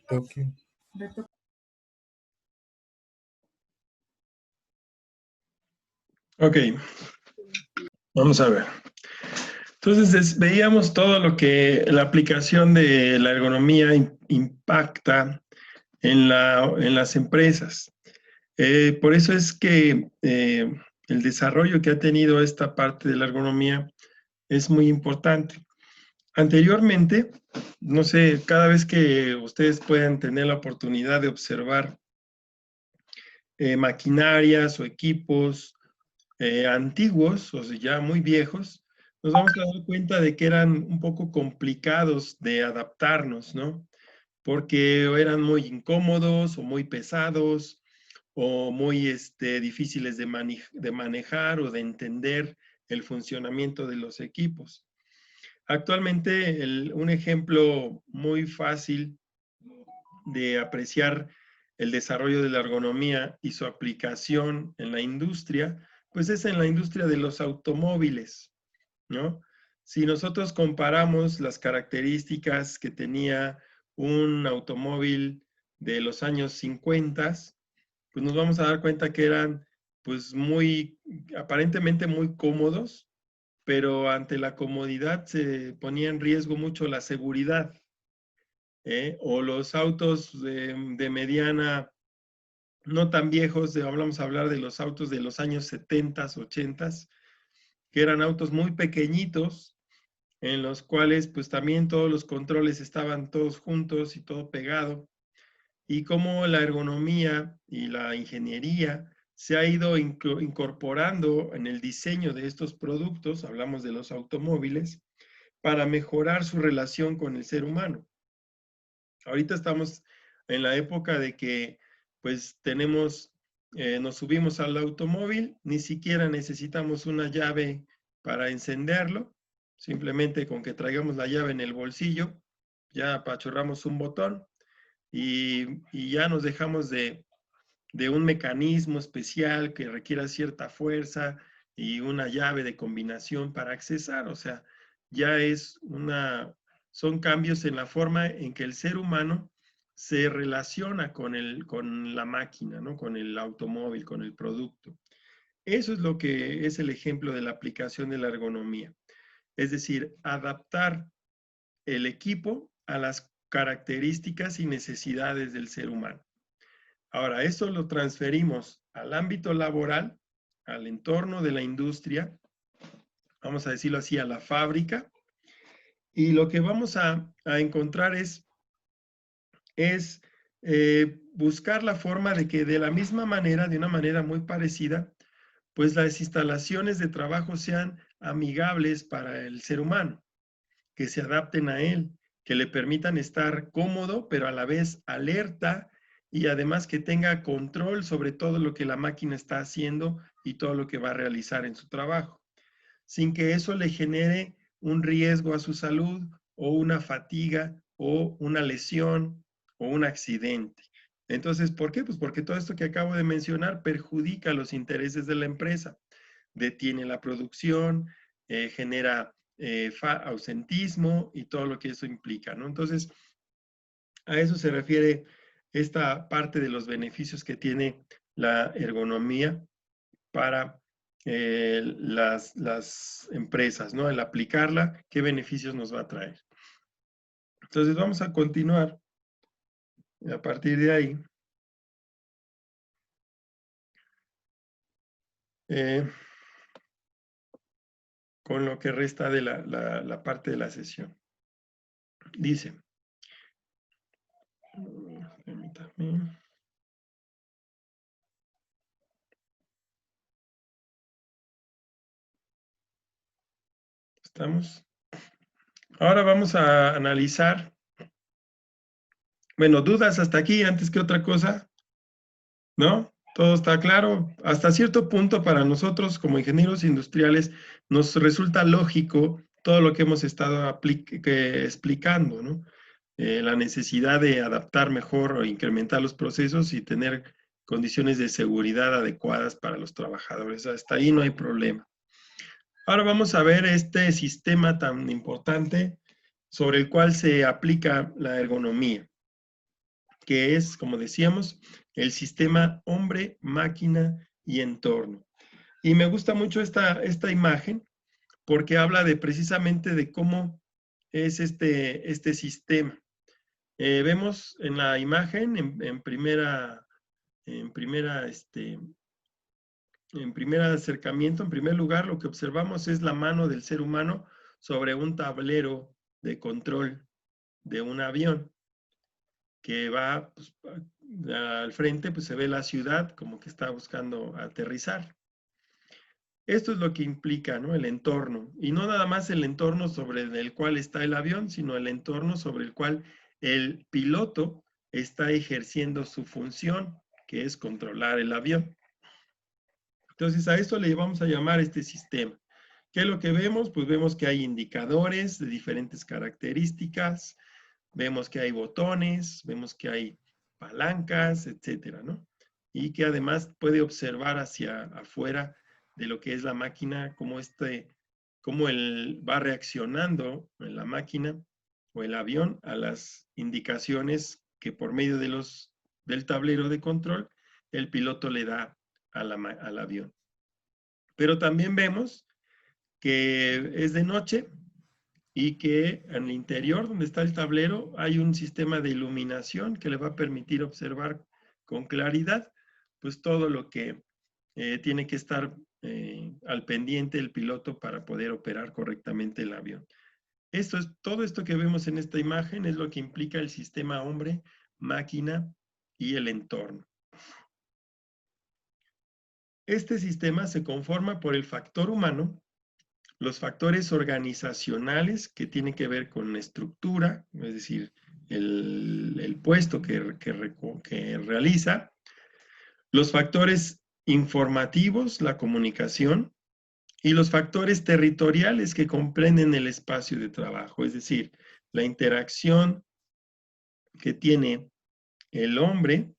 Okay. Ok, vamos a ver. Entonces veíamos todo lo que la aplicación de la ergonomía impacta en las empresas. Por eso es que el desarrollo que ha tenido esta parte de la ergonomía es muy importante. Anteriormente, no sé, cada vez que ustedes puedan tener la oportunidad de observar maquinarias o equipos antiguos, o sea, ya muy viejos, nos vamos a dar cuenta de que eran un poco complicados de adaptarnos, ¿no? Porque eran muy incómodos o muy pesados o muy difíciles de manejar o de entender el funcionamiento de los equipos. Actualmente, un ejemplo muy fácil de apreciar el desarrollo de la ergonomía y su aplicación en la industria, pues es en la industria de los automóviles, ¿no? Si nosotros comparamos las características que tenía un automóvil de los años 50, pues nos vamos a dar cuenta que eran pues aparentemente muy cómodos, pero ante la comodidad se ponía en riesgo mucho la seguridad, o los autos de mediana, no tan viejos, vamos a hablar de los autos de los años 70, 80, que eran autos muy pequeñitos, en los cuales pues también todos los controles estaban todos juntos y todo pegado, y cómo la ergonomía y la ingeniería se ha ido incorporando en el diseño de estos productos, hablamos de los automóviles, para mejorar su relación con el ser humano. Ahorita estamos en la época de que pues nos subimos al automóvil, ni siquiera necesitamos una llave para encenderlo, simplemente con que traigamos la llave en el bolsillo, ya apachurramos un botón y ya nos dejamos de un mecanismo especial que requiera cierta fuerza y una llave de combinación para accesar. O sea, ya son cambios en la forma en que el ser humano se relaciona con la máquina, ¿no? Con el automóvil, con el producto. Eso es lo que es el ejemplo de la aplicación de la ergonomía. Es decir, adaptar el equipo a las características y necesidades del ser humano. Ahora, eso lo transferimos al ámbito laboral, al entorno de la industria, vamos a decirlo así, a la fábrica, y lo que vamos a encontrar es buscar la forma de que de la misma manera, de una manera muy parecida, pues las instalaciones de trabajo sean amigables para el ser humano, que se adapten a él, que le permitan estar cómodo, pero a la vez alerta y además que tenga control sobre todo lo que la máquina está haciendo y todo lo que va a realizar en su trabajo, sin que eso le genere un riesgo a su salud o una fatiga o una lesión o un accidente. Entonces, ¿por qué? Pues porque todo esto que acabo de mencionar perjudica los intereses de la empresa, detiene la producción, genera ausentismo y todo lo que eso implica, ¿no? Entonces, a eso se refiere esta parte de los beneficios que tiene la ergonomía para las empresas, ¿no? El aplicarla, qué beneficios nos va a traer. Entonces vamos a continuar a partir de ahí. Con lo que resta de la parte de la sesión. Dice, permítame. ¿Estamos? Ahora vamos a analizar, bueno, dudas hasta aquí antes que otra cosa, ¿no? Todo está claro. Hasta cierto punto para nosotros como ingenieros industriales nos resulta lógico todo lo que hemos estado explicando, ¿no? La necesidad de adaptar mejor o incrementar los procesos y tener condiciones de seguridad adecuadas para los trabajadores. Hasta ahí no hay problema. Ahora vamos a ver este sistema tan importante sobre el cual se aplica la ergonomía, que es, como decíamos, el sistema hombre, máquina y entorno. Y me gusta mucho esta imagen porque habla de precisamente de cómo es este sistema. Vemos en la imagen, en primer acercamiento, en primer lugar, lo que observamos es la mano del ser humano sobre un tablero de control de un avión que va pues, al frente, pues se ve la ciudad como que está buscando aterrizar. Esto es lo que implica, ¿no? El entorno. Y no nada más el entorno sobre el cual está el avión, sino el entorno sobre el cual el piloto está ejerciendo su función, que es controlar el avión. Entonces, a esto le vamos a llamar este sistema. ¿Qué es lo que vemos? Pues vemos que hay indicadores de diferentes características, vemos que hay botones, vemos que hay palancas, etcétera, ¿no? Y que además puede observar hacia afuera de lo que es la máquina, cómo él va reaccionando en la máquina o el avión a las indicaciones que por medio del tablero de control el piloto le da al avión. Pero también vemos que es de noche y que en el interior donde está el tablero hay un sistema de iluminación que le va a permitir observar con claridad pues todo lo que tiene que estar al pendiente el piloto para poder operar correctamente el avión. Todo esto que vemos en esta imagen es lo que implica el sistema hombre, máquina y el entorno. Este sistema se conforma por el factor humano, los factores organizacionales que tienen que ver con la estructura, es decir, el puesto que realiza, los factores informativos, la comunicación, y los factores territoriales que comprenden el espacio de trabajo, es decir, la interacción que tiene el hombre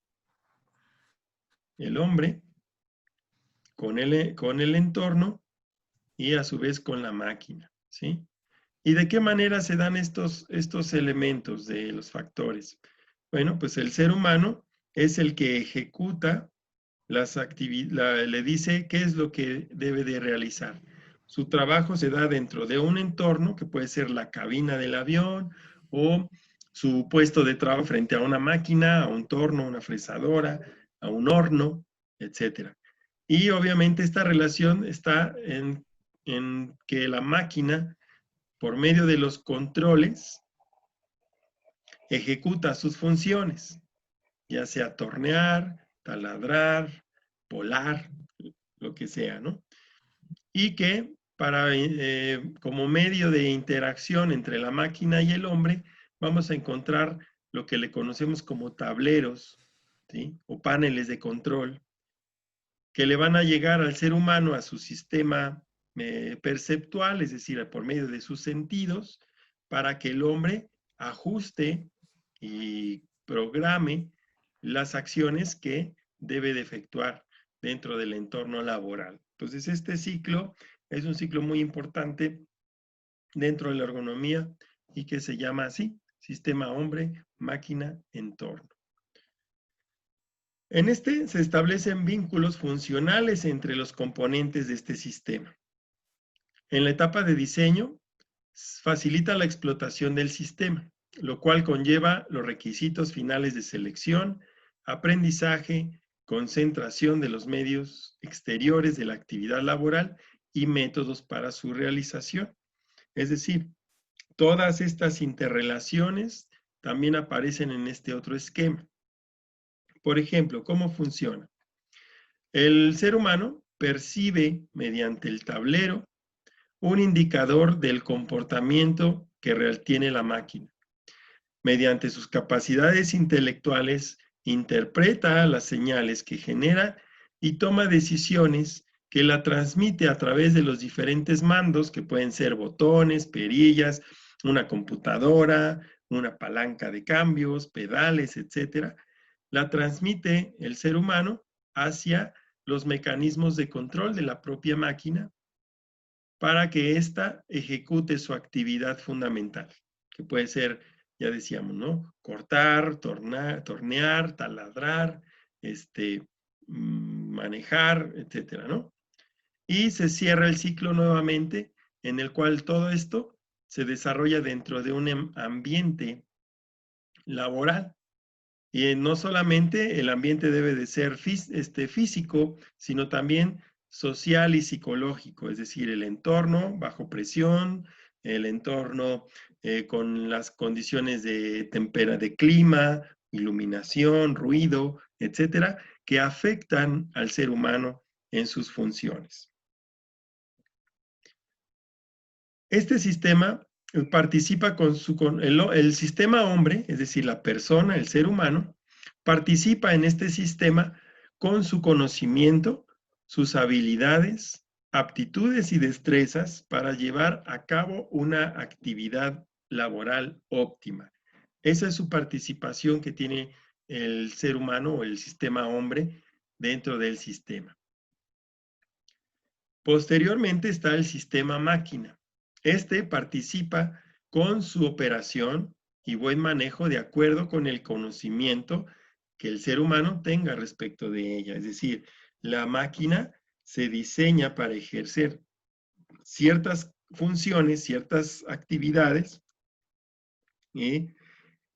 con el entorno y a su vez con la máquina, ¿sí? ¿Y de qué manera se dan estos elementos de los factores? Bueno, pues el ser humano es el que ejecuta las actividades, le dice qué es lo que debe de realizar. Su trabajo se da dentro de un entorno que puede ser la cabina del avión o su puesto de trabajo frente a una máquina, a un torno, a una fresadora, a un horno, etcétera. Y obviamente esta relación está en que la máquina, por medio de los controles, ejecuta sus funciones, ya sea tornear, taladrar, polar, lo que sea, ¿no? Y que como medio de interacción entre la máquina y el hombre, vamos a encontrar lo que le conocemos como tableros, ¿sí? O paneles de control, que le van a llegar al ser humano a su sistema perceptual, es decir, por medio de sus sentidos, para que el hombre ajuste y programe las acciones que debe de efectuar dentro del entorno laboral. Entonces, este ciclo es un ciclo muy importante dentro de la ergonomía y que se llama así, sistema hombre, máquina, entorno. En este se establecen vínculos funcionales entre los componentes de este sistema. En la etapa de diseño, facilita la explotación del sistema, lo cual conlleva los requisitos finales de selección, aprendizaje, concentración de los medios exteriores de la actividad laboral y métodos para su realización. Es decir, todas estas interrelaciones también aparecen en este otro esquema. Por ejemplo, ¿cómo funciona? El ser humano percibe mediante el tablero un indicador del comportamiento que tiene la máquina. Mediante sus capacidades intelectuales, interpreta las señales que genera y toma decisiones que la transmite a través de los diferentes mandos, que pueden ser botones, perillas, una computadora, una palanca de cambios, pedales, etcétera. La transmite el ser humano hacia los mecanismos de control de la propia máquina para que ésta ejecute su actividad fundamental, que puede ser, ya decíamos, ¿no? Cortar, tornear, taladrar, manejar, etcétera, ¿no? Y se cierra el ciclo nuevamente, en el cual todo esto se desarrolla dentro de un ambiente laboral. Y no solamente el ambiente debe de ser físico, sino también social y psicológico, es decir, el entorno bajo presión, el entorno con las condiciones de de clima, iluminación, ruido, etcétera, que afectan al ser humano en sus funciones. Este sistema participa el sistema hombre, es decir, la persona, el ser humano, participa en este sistema con su conocimiento, sus habilidades, aptitudes y destrezas para llevar a cabo una actividad laboral óptima. Esa es su participación que tiene el ser humano o el sistema hombre dentro del sistema. Posteriormente está el sistema máquina. Este participa con su operación y buen manejo de acuerdo con el conocimiento que el ser humano tenga respecto de ella. Es decir, la máquina se diseña para ejercer ciertas funciones, ciertas actividades,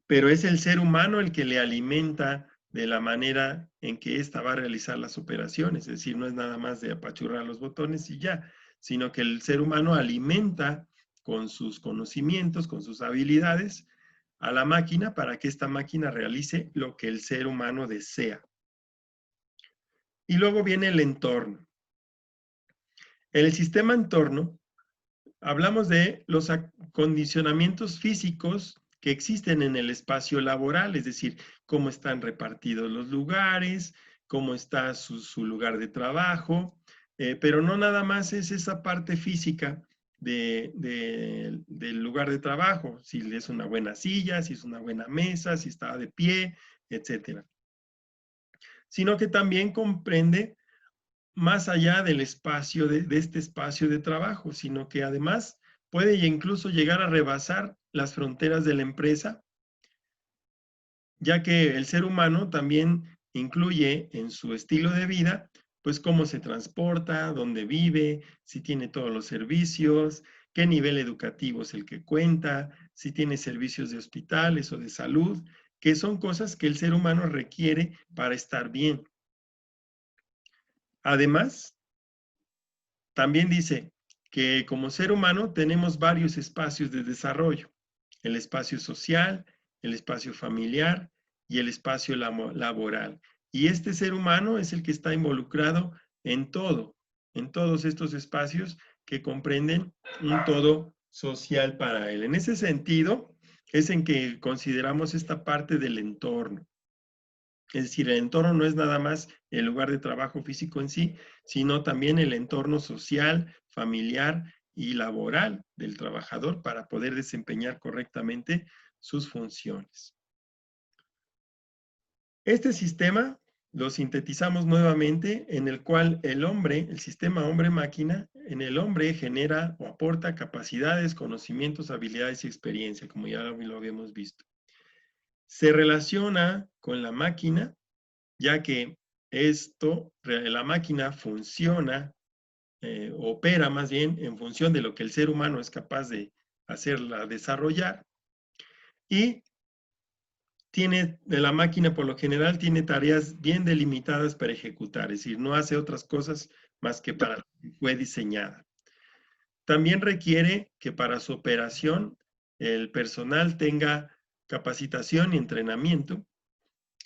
pero es el ser humano el que le alimenta de la manera en que ésta va a realizar las operaciones. Es decir, no es nada más de apachurrar los botones y ya, sino que el ser humano alimenta con sus conocimientos, con sus habilidades, a la máquina para que esta máquina realice lo que el ser humano desea. Y luego viene el entorno. En el sistema entorno, hablamos de los condicionamientos físicos que existen en el espacio laboral, es decir, cómo están repartidos los lugares, cómo está su lugar de trabajo, pero no nada más es esa parte física del lugar de trabajo, si es una buena silla, si es una buena mesa, si está de pie, etcétera. Sino que también comprende más allá del espacio, de este espacio de trabajo, sino que además puede incluso llegar a rebasar las fronteras de la empresa, ya que el ser humano también incluye en su estilo de vida, pues cómo se transporta, dónde vive, si tiene todos los servicios, qué nivel educativo es el que cuenta, si tiene servicios de hospitales o de salud, que son cosas que el ser humano requiere para estar bien. Además, también dice que como ser humano tenemos varios espacios de desarrollo, el espacio social, el espacio familiar y el espacio laboral. Y este ser humano es el que está involucrado en todo, en todos estos espacios que comprenden un todo social para él. En ese sentido, es en que consideramos esta parte del entorno. Es decir, el entorno no es nada más el lugar de trabajo físico en sí, sino también el entorno social, familiar y laboral del trabajador para poder desempeñar correctamente sus funciones. Este sistema lo sintetizamos nuevamente en el cual el hombre, el sistema hombre-máquina, en el hombre genera o aporta capacidades, conocimientos, habilidades y experiencia, como ya lo habíamos visto. Se relaciona con la máquina ya que la máquina funciona, opera más bien en función de lo que el ser humano es capaz de hacerla desarrollar, y la máquina por lo general tiene tareas bien delimitadas para ejecutar, es decir, no hace otras cosas más que para lo que fue diseñada. También requiere que para su operación el personal tenga capacitación y entrenamiento,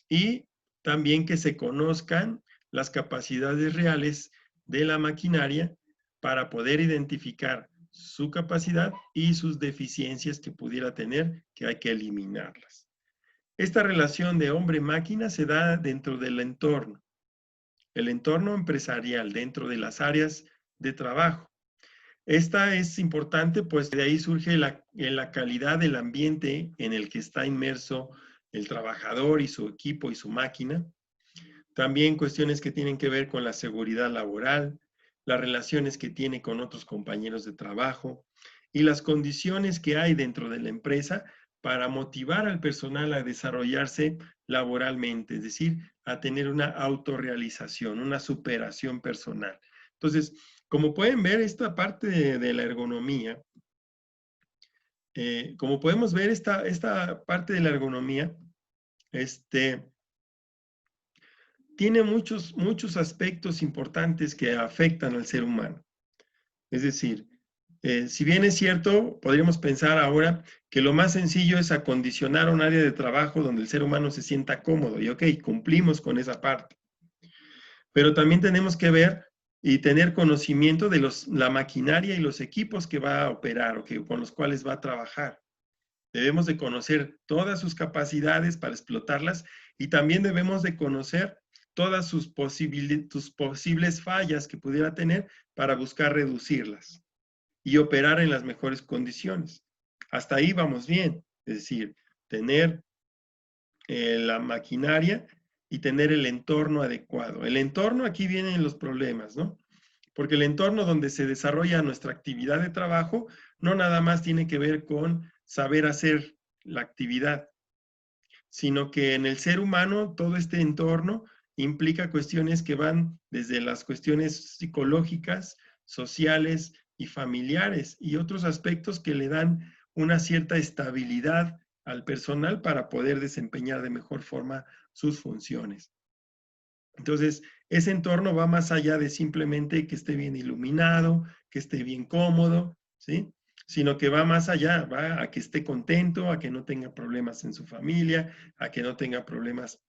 y también que se conozcan las capacidades reales de la maquinaria para poder identificar su capacidad y sus deficiencias que pudiera tener, que hay que eliminarlas. Esta relación de hombre-máquina se da dentro del entorno, el entorno empresarial, dentro de las áreas de trabajo. Esta es importante, pues de ahí surge la calidad del ambiente en el que está inmerso el trabajador y su equipo y su máquina. También cuestiones que tienen que ver con la seguridad laboral, las relaciones que tiene con otros compañeros de trabajo y las condiciones que hay dentro de la empresa para motivar al personal a desarrollarse laboralmente, es decir, a tener una autorrealización, una superación personal. Entonces, como pueden ver, esta parte de la ergonomía, como podemos ver, esta parte de la ergonomía, tiene muchos aspectos importantes que afectan al ser humano. Es decir, si bien es cierto, podríamos pensar ahora que lo más sencillo es acondicionar un área de trabajo donde el ser humano se sienta cómodo y ok, cumplimos con esa parte. Pero también tenemos que ver y tener conocimiento de la maquinaria y los equipos que va a operar o con los cuales va a trabajar. Debemos de conocer todas sus capacidades para explotarlas, y también debemos de conocer todas sus posibles fallas que pudiera tener para buscar reducirlas y operar en las mejores condiciones. Hasta ahí vamos bien, es decir, tener la maquinaria y tener el entorno adecuado. El entorno, aquí vienen los problemas, ¿no? Porque el entorno donde se desarrolla nuestra actividad de trabajo no nada más tiene que ver con saber hacer la actividad, sino que en el ser humano todo este entorno implica cuestiones que van desde las cuestiones psicológicas, sociales y familiares, y otros aspectos que le dan una cierta estabilidad al personal para poder desempeñar de mejor forma sus funciones. Entonces, ese entorno va más allá de simplemente que esté bien iluminado, que esté bien cómodo, ¿sí? Sino que va más allá, va a que esté contento, a que no tenga problemas en su familia, a que no tenga problemas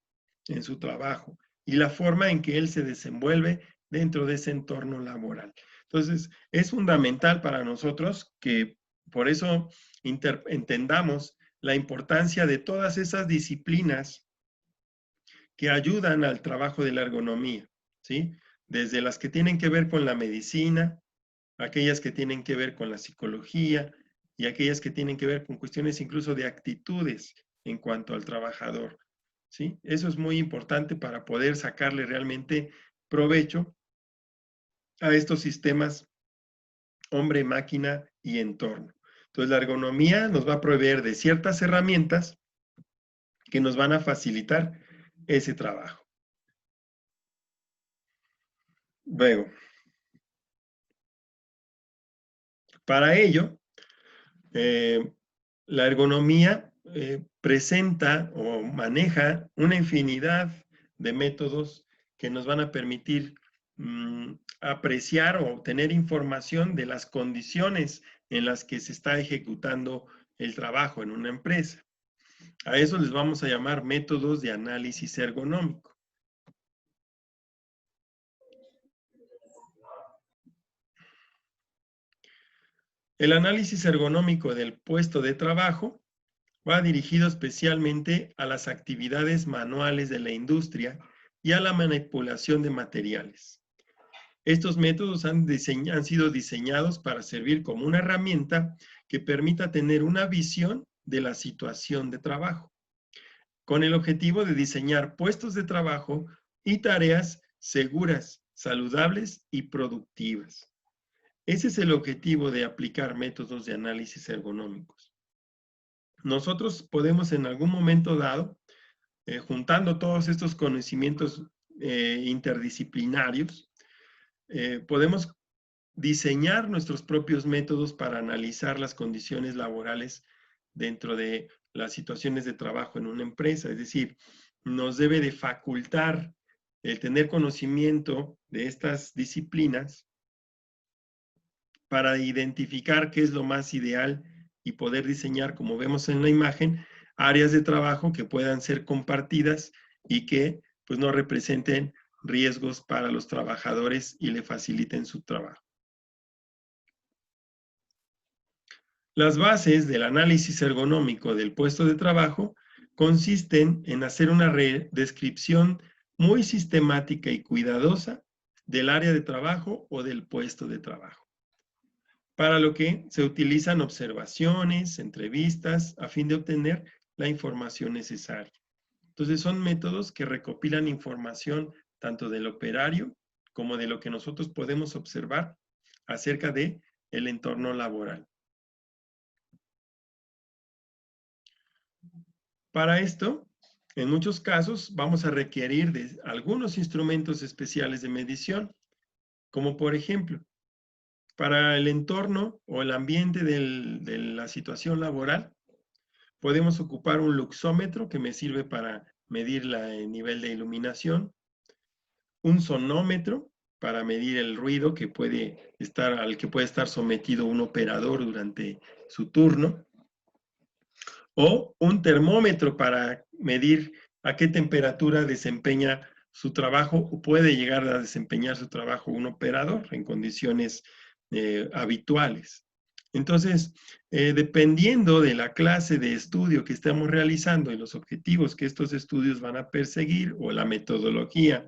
en su trabajo, y la forma en que él se desenvuelve dentro de ese entorno laboral. Entonces, es fundamental para nosotros que por eso entendamos la importancia de todas esas disciplinas que ayudan al trabajo de la ergonomía, ¿sí? Desde las que tienen que ver con la medicina, aquellas que tienen que ver con la psicología y aquellas que tienen que ver con cuestiones incluso de actitudes en cuanto al trabajador, ¿sí? Eso es muy importante para poder sacarle realmente provecho a estos sistemas hombre, máquina y entorno. Entonces, la ergonomía nos va a proveer de ciertas herramientas que nos van a facilitar ese trabajo. Luego, para ello, la ergonomía presenta o maneja una infinidad de métodos que nos van a permitir apreciar o obtener información de las condiciones en las que se está ejecutando el trabajo en una empresa. A eso les vamos a llamar métodos de análisis ergonómico. El análisis ergonómico del puesto de trabajo va dirigido especialmente a las actividades manuales de la industria y a la manipulación de materiales. Estos métodos han sido diseñados para servir como una herramienta que permita tener una visión de la situación de trabajo, con el objetivo de diseñar puestos de trabajo y tareas seguras, saludables y productivas. Ese es el objetivo de aplicar métodos de análisis ergonómicos. Nosotros podemos en algún momento dado juntando todos estos conocimientos interdisciplinarios, podemos diseñar nuestros propios métodos para analizar las condiciones laborales dentro de las situaciones de trabajo en una empresa. Es decir, nos debe de facultar el tener conocimiento de estas disciplinas para identificar qué es lo más ideal y poder diseñar, como vemos en la imagen, áreas de trabajo que puedan ser compartidas y que pues no representen riesgos para los trabajadores y le faciliten su trabajo. Las bases del análisis ergonómico del puesto de trabajo consisten en hacer una descripción muy sistemática y cuidadosa del área de trabajo o del puesto de trabajo, para lo que se utilizan observaciones, entrevistas, a fin de obtener la información necesaria. Entonces son métodos que recopilan información tanto del operario como de lo que nosotros podemos observar acerca de el entorno laboral. Para esto, en muchos casos, vamos a requerir de algunos instrumentos especiales de medición, como por ejemplo, para el entorno o el ambiente de la situación laboral, podemos ocupar un luxómetro que me sirve para medir el nivel de iluminación, un sonómetro para medir el ruido al que puede estar sometido un operador durante su turno, o un termómetro para medir a qué temperatura desempeña su trabajo o puede llegar a desempeñar su trabajo un operador en condiciones habituales. Entonces, dependiendo de la clase de estudio que estemos realizando y los objetivos que estos estudios van a perseguir o la metodología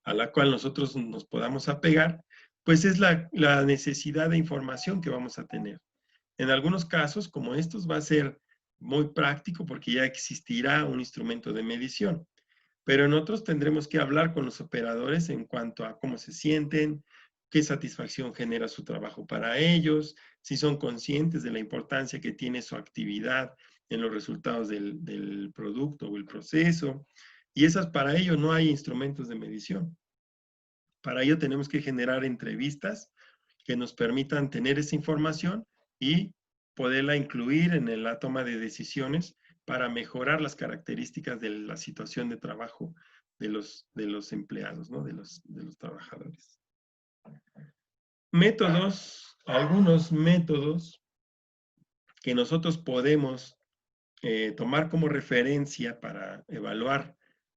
a la cual nosotros nos podamos apegar, pues es la necesidad de información que vamos a tener. En algunos casos, como estos, va a ser muy práctico porque ya existirá un instrumento de medición, pero en otros tendremos que hablar con los operadores en cuanto a cómo se sienten, qué satisfacción genera su trabajo para ellos, si son conscientes de la importancia que tiene su actividad en los resultados del producto o el proceso, y para ello no hay instrumentos de medición. Para ello tenemos que generar entrevistas que nos permitan tener esa información y poderla incluir en la toma de decisiones para mejorar las características de la situación de trabajo de los empleados, ¿no? de los trabajadores. Métodos, algunos métodos que nosotros podemos tomar como referencia para evaluar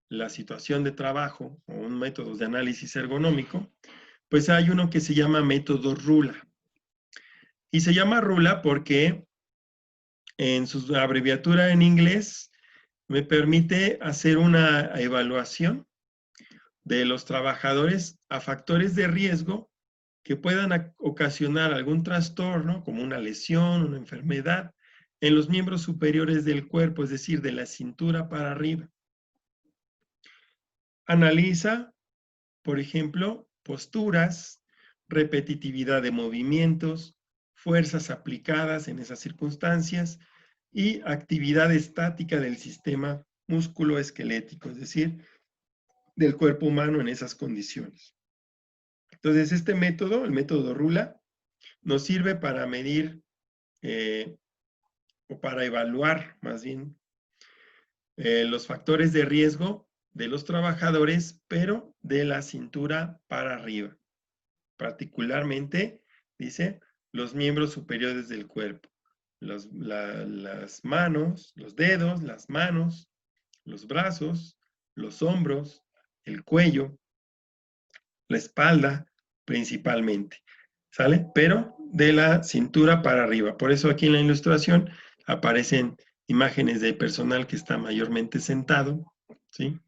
la situación de trabajo o un método de análisis ergonómico, pues hay uno que se llama método RULA. Y se llama RULA porque en su abreviatura en inglés me permite hacer una evaluación de los trabajadores a factores de riesgo que puedan ocasionar algún trastorno, como una lesión, una enfermedad, en los miembros superiores del cuerpo, es decir, de la cintura para arriba. Analiza, por ejemplo, posturas, repetitividad de movimientos, fuerzas aplicadas en esas circunstancias y actividad estática del sistema músculo-esquelético, es decir, del cuerpo humano en esas condiciones. Entonces, este método, el método RULA, nos sirve para medir o para evaluar más bien los factores de riesgo de los trabajadores, pero de la cintura para arriba. Particularmente, dice, los miembros superiores del cuerpo. Las manos, los dedos, las manos, los brazos, los hombros, el cuello, la espalda, principalmente. ¿Sale? Pero de la cintura para arriba. Por eso aquí en la ilustración aparecen imágenes de personal que está mayormente sentado, ¿sí?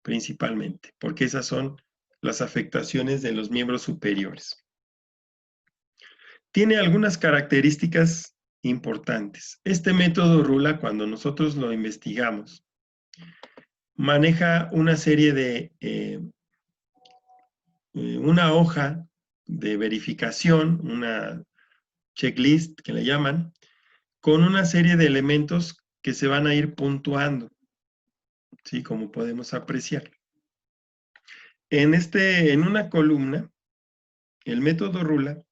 Principalmente, porque esas son las afectaciones de los miembros superiores. Tiene algunas características importantes. Este método RULA, cuando nosotros lo investigamos, maneja una serie de, una hoja de verificación, una checklist que le llaman, con una serie de elementos que se van a ir puntuando. ¿sí? Como podemos apreciar. En una columna, el método Rula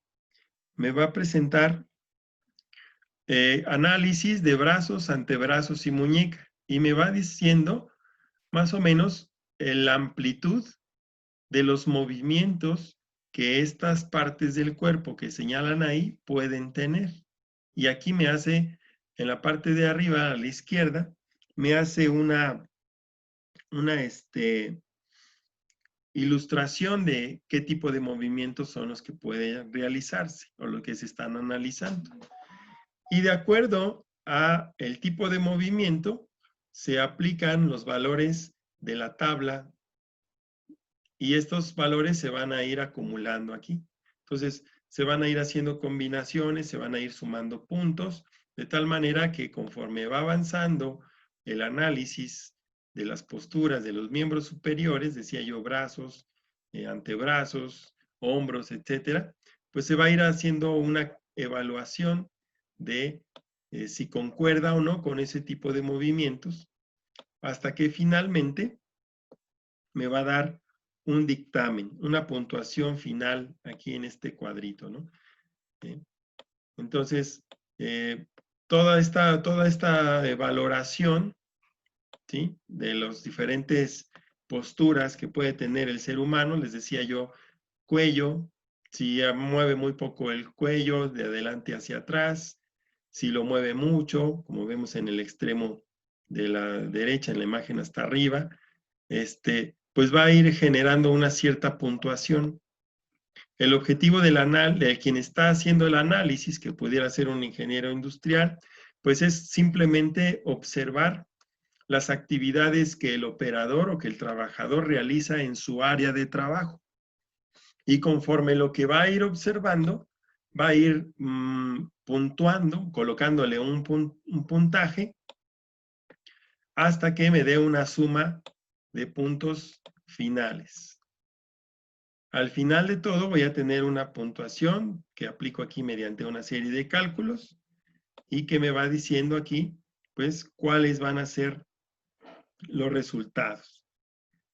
me va a presentar análisis de brazos, antebrazos y muñeca. Y me va diciendo más o menos la amplitud de los movimientos que estas partes del cuerpo que señalan ahí pueden tener. Y aquí me hace, en la parte de arriba, a la izquierda, me hace una ilustración de qué tipo de movimientos son los que pueden realizarse o los que se están analizando. Y de acuerdo a el tipo de movimiento, se aplican los valores de la tabla y estos valores se van a ir acumulando aquí. Entonces, se van a ir haciendo combinaciones, se van a ir sumando puntos, de tal manera que conforme va avanzando el análisis de las posturas de los miembros superiores, decía yo, brazos, antebrazos, hombros, etcétera, pues se va a ir haciendo una evaluación de si concuerda o no con ese tipo de movimientos, hasta que finalmente me va a dar un dictamen, una puntuación final aquí en este cuadrito, ¿no? Entonces, toda esta valoración, ¿sí? De las diferentes posturas que puede tener el ser humano, les decía yo, cuello, si mueve muy poco el cuello de adelante hacia atrás, si lo mueve mucho, como vemos en el extremo de la derecha en la imagen hasta arriba, pues va a ir generando una cierta puntuación. El objetivo de quien está haciendo el análisis, que pudiera ser un ingeniero industrial, pues es simplemente observar las actividades que el operador o que el trabajador realiza en su área de trabajo. Y conforme lo que va a ir observando, va a ir puntuando, colocándole un puntaje hasta que me dé una suma de puntos finales. Al final de todo voy a tener una puntuación que aplico aquí mediante una serie de cálculos y que me va diciendo aquí, pues, cuáles van a ser los resultados.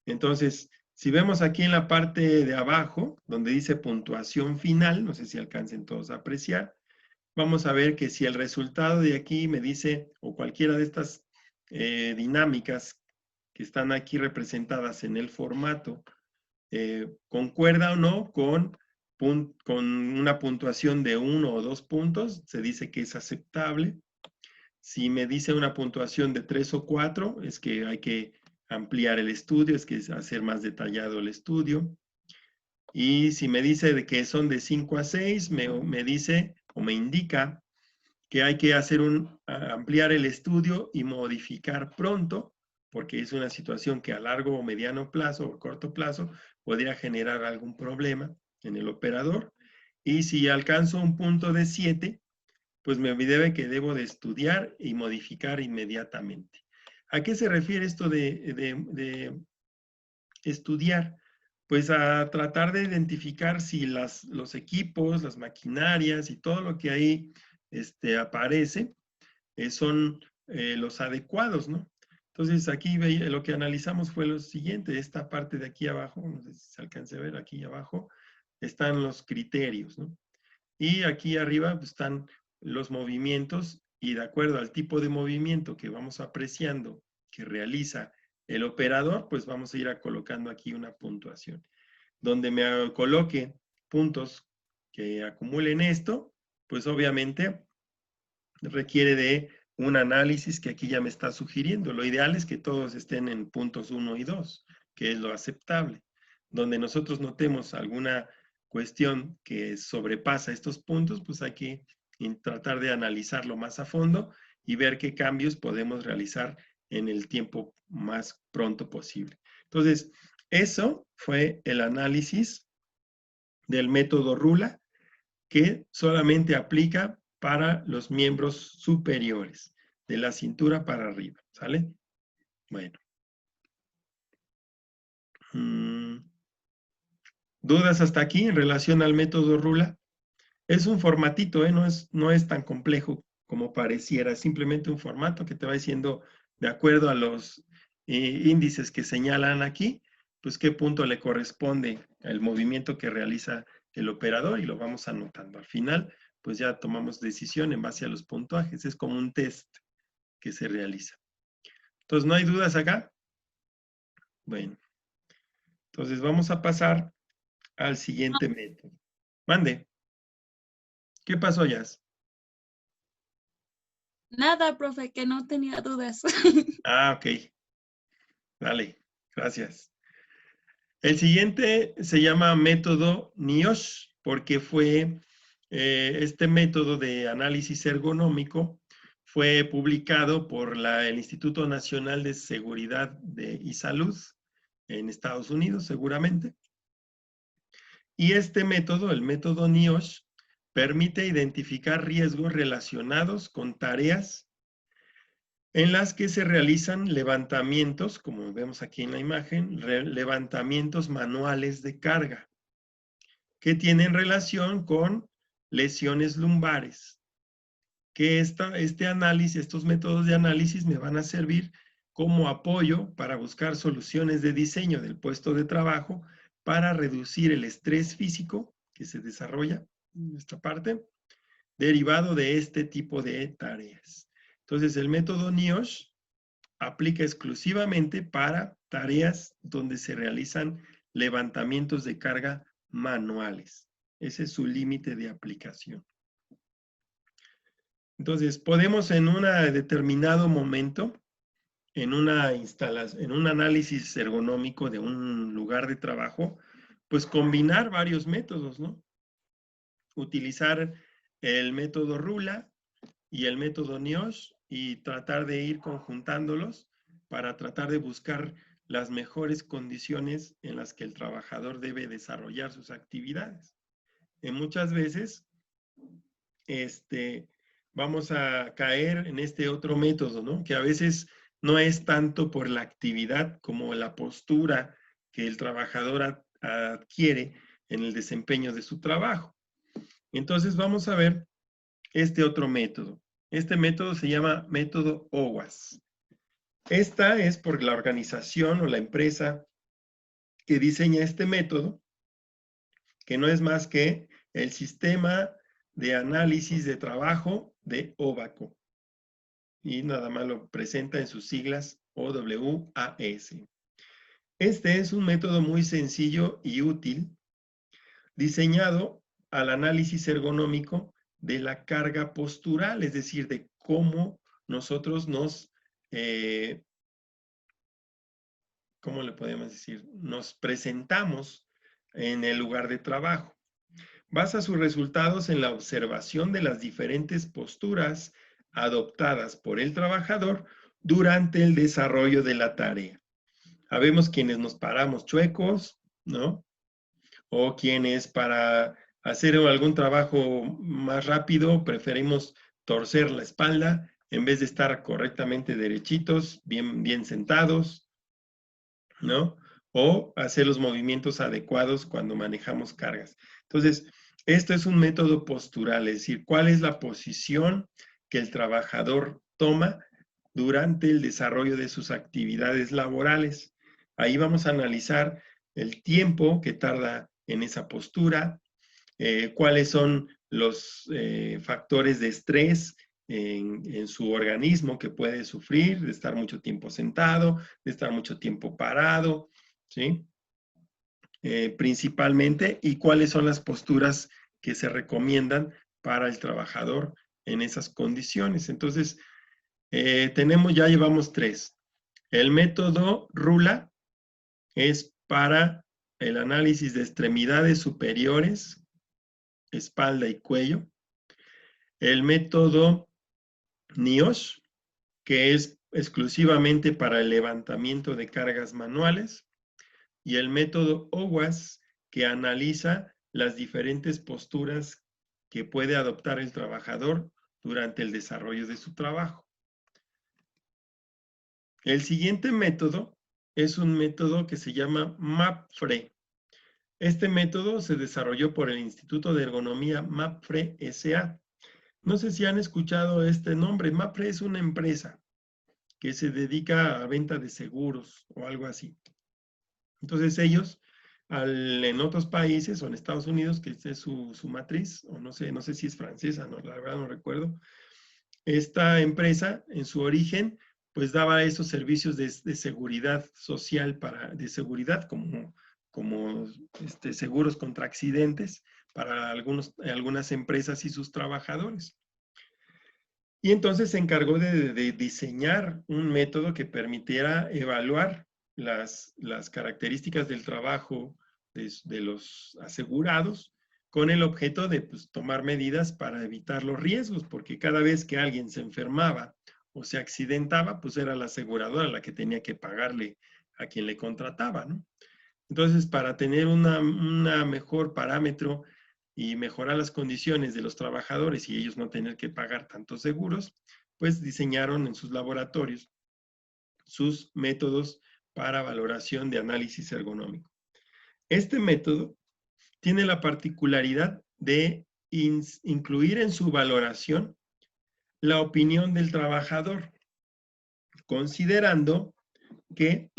Entonces, si vemos aquí en la parte de abajo, donde dice puntuación final, no sé si alcancen todos a apreciar, vamos a ver que si el resultado de aquí me dice, o cualquiera de estas dinámicas que están aquí representadas en el formato, concuerda o no con una puntuación de 1 o 2 puntos, se dice que es aceptable. Si me dice una puntuación de 3 o 4, es que hay que ampliar el estudio, es que es hacer más detallado el estudio. Y si me dice de que son de 5 a 6, me dice o me indica que hay que ampliar el estudio y modificar pronto, porque es una situación que a largo o mediano plazo o corto plazo podría generar algún problema en el operador. Y si alcanzo un punto de 7, pues me debe que debo de estudiar y modificar inmediatamente. ¿A qué se refiere esto de estudiar? Pues a tratar de identificar si los equipos, las maquinarias y todo lo que ahí aparece son los adecuados, ¿no? Entonces aquí lo que analizamos fue lo siguiente, esta parte de aquí abajo, no sé si se alcance a ver, aquí abajo están los criterios, ¿no? Y aquí arriba pues, están los movimientos y de acuerdo al tipo de movimiento que vamos apreciando que realiza el operador, pues vamos a ir colocando aquí una puntuación. Donde me coloque puntos que acumulen esto, pues obviamente requiere de un análisis que aquí ya me está sugiriendo. Lo ideal es que todos estén en puntos 1 y 2, que es lo aceptable. Donde nosotros notemos alguna cuestión que sobrepasa estos puntos, pues hay que tratar de analizarlo más a fondo y ver qué cambios podemos realizar en el tiempo más pronto posible. Entonces, eso fue el análisis del método Rula, que solamente aplica para los miembros superiores, de la cintura para arriba, ¿sale? Bueno. ¿Dudas hasta aquí en relación al método Rula? Es un formatito, no es tan complejo como pareciera, es simplemente un formato que te va diciendo de acuerdo a los índices que señalan aquí, pues qué punto le corresponde al movimiento que realiza el operador y lo vamos anotando. Al final, pues ya tomamos decisión en base a los puntuajes. Es como un test que se realiza. Entonces, ¿no hay dudas acá? Bueno, entonces vamos a pasar al siguiente método. Mande. ¿Qué pasó, Jazz? Nada, profe, que no tenía dudas. Ah, ok. Dale, gracias. El siguiente se llama método NIOSH porque fue este método de análisis ergonómico fue publicado por el Instituto Nacional de Seguridad y Salud en Estados Unidos, seguramente. Y este método, el método NIOSH, permite identificar riesgos relacionados con tareas en las que se realizan levantamientos, como vemos aquí en la imagen, levantamientos manuales de carga, que tienen relación con lesiones lumbares. Que este análisis, estos métodos de análisis me van a servir como apoyo para buscar soluciones de diseño del puesto de trabajo para reducir el estrés físico que se desarrolla en esta parte, derivado de este tipo de tareas. Entonces, el método NIOSH aplica exclusivamente para tareas donde se realizan levantamientos de carga manuales. Ese es su límite de aplicación. Entonces, podemos en un determinado momento, en en un análisis ergonómico de un lugar de trabajo, pues combinar varios métodos, ¿no? Utilizar el método RULA y el método NIOSH y tratar de ir conjuntándolos para tratar de buscar las mejores condiciones en las que el trabajador debe desarrollar sus actividades. Muchas veces, vamos a caer en este otro método, ¿no? Que a veces no es tanto por la actividad como la postura que el trabajador adquiere en el desempeño de su trabajo. Entonces vamos a ver este otro método. Este método se llama método OWASP. Esta es por la organización o la empresa que diseña este método, que no es más que el sistema de análisis de trabajo de OVACO. Y nada más lo presenta en sus siglas OWAS. Este es un método muy sencillo y útil, diseñado al análisis ergonómico de la carga postural, es decir, de cómo nosotros ¿cómo le podemos decir? Nos presentamos en el lugar de trabajo. Basa sus resultados en la observación de las diferentes posturas adoptadas por el trabajador durante el desarrollo de la tarea. Habemos quienes nos paramos chuecos, ¿no? O quienes para hacer algún trabajo más rápido preferimos torcer la espalda en vez de estar correctamente derechitos, bien sentados, ¿no? O hacer los movimientos adecuados cuando manejamos cargas. Entonces, esto es un método postural, es decir, cuál es la posición que el trabajador toma durante el desarrollo de sus actividades laborales. Ahí vamos a analizar el tiempo que tarda en esa postura, cuáles son los factores de estrés en su organismo que puede sufrir, de estar mucho tiempo sentado, de estar mucho tiempo parado, ¿sí? Principalmente, y cuáles son las posturas que se recomiendan para el trabajador en esas condiciones. Entonces, ya llevamos 3. El método RULA es para el análisis de extremidades superiores, espalda y cuello. El método NIOSH, que es exclusivamente para el levantamiento de cargas manuales, y el método OWASP, que analiza las diferentes posturas que puede adoptar el trabajador durante el desarrollo de su trabajo. El siguiente método es un método que se llama MAPFRE. Este método se desarrolló por el Instituto de Ergonomía MAPFRE S.A. No sé si han escuchado este nombre. MAPFRE es una empresa que se dedica a venta de seguros o algo así. Entonces ellos, en otros países o en Estados Unidos, que es su matriz, o no sé si es francesa, no, la verdad no recuerdo, esta empresa en su origen pues daba esos servicios de seguridad social, de seguridad como seguros contra accidentes para algunas empresas y sus trabajadores. Y entonces se encargó de diseñar un método que permitiera evaluar las características del trabajo de los asegurados con el objeto de pues, tomar medidas para evitar los riesgos, porque cada vez que alguien se enfermaba o se accidentaba, pues era la aseguradora la que tenía que pagarle a quien le contrataba, ¿no? Entonces, para tener una mejor parámetro y mejorar las condiciones de los trabajadores y ellos no tener que pagar tantos seguros, pues diseñaron en sus laboratorios sus métodos para valoración de análisis ergonómico. Este método tiene la particularidad de incluir en su valoración la opinión del trabajador, considerando que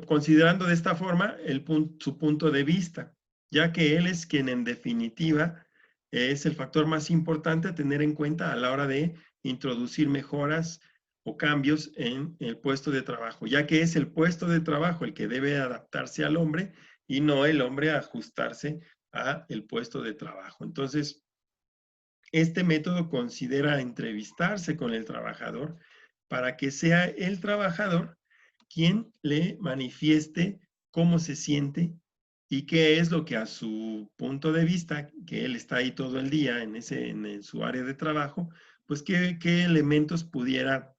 considerando de esta forma su punto de vista, ya que él es quien en definitiva es el factor más importante a tener en cuenta a la hora de introducir mejoras o cambios en el puesto de trabajo, ya que es el puesto de trabajo el que debe adaptarse al hombre y no el hombre ajustarse a el puesto de trabajo. Entonces, este método considera entrevistarse con el trabajador para que sea el trabajador quien le manifieste cómo se siente y qué es lo que a su punto de vista, que él está ahí todo el día en su área de trabajo, pues qué elementos pudiera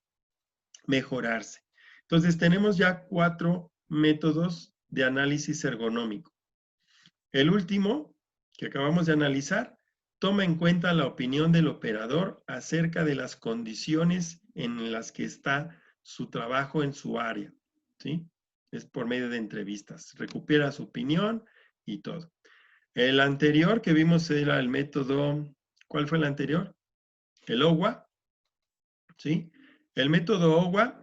mejorarse. Entonces tenemos ya 4 métodos de análisis ergonómico. El último, que acabamos de analizar, toma en cuenta la opinión del operador acerca de las condiciones en las que está su trabajo en su área, ¿sí? Es por medio de entrevistas. Recupera su opinión y todo. El anterior que vimos era el método, ¿cuál fue el anterior? El OWA, ¿sí? El método OWA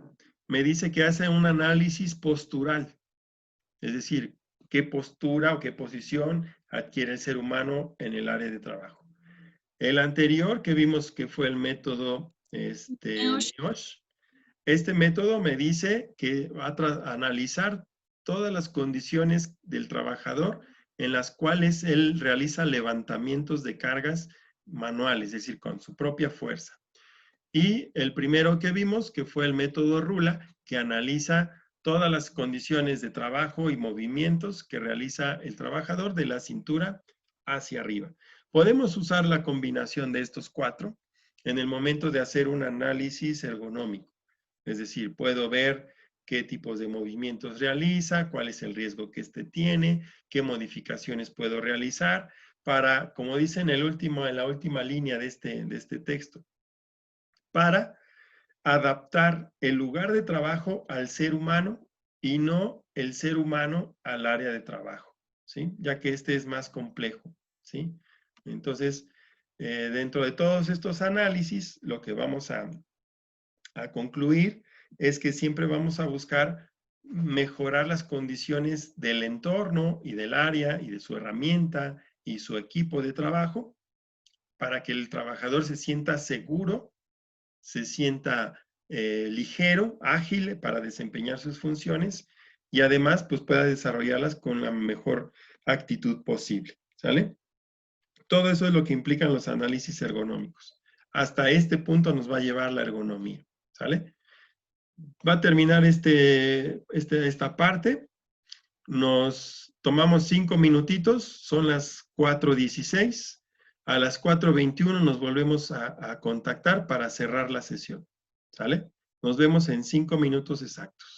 me dice que hace un análisis postural, es decir, qué postura o qué posición adquiere el ser humano en el área de trabajo. El anterior que vimos que fue el método NIOSH, este método me dice que va a analizar todas las condiciones del trabajador en las cuales él realiza levantamientos de cargas manuales, es decir, con su propia fuerza. Y el primero que vimos, que fue el método RULA, que analiza todas las condiciones de trabajo y movimientos que realiza el trabajador de la cintura hacia arriba. Podemos usar la combinación de estos 4 en el momento de hacer un análisis ergonómico. Es decir, puedo ver qué tipos de movimientos realiza, cuál es el riesgo que tiene, qué modificaciones puedo realizar para, como dice en la última línea de este texto, para adaptar el lugar de trabajo al ser humano y no el ser humano al área de trabajo, ¿sí? Ya que es más complejo, ¿sí? Entonces, dentro de todos estos análisis, lo que vamos a concluir es que siempre vamos a buscar mejorar las condiciones del entorno y del área y de su herramienta y su equipo de trabajo para que el trabajador se sienta seguro, se sienta ligero, ágil para desempeñar sus funciones y además pues pueda desarrollarlas con la mejor actitud posible, ¿sale? Todo eso es lo que implican los análisis ergonómicos. Hasta este punto nos va a llevar la ergonomía, ¿sale? Va a terminar esta parte. Nos tomamos 5 minutitos, son las 4:16. A las 4:21 nos volvemos a contactar para cerrar la sesión. ¿Sale? Nos vemos en 5 minutos exactos.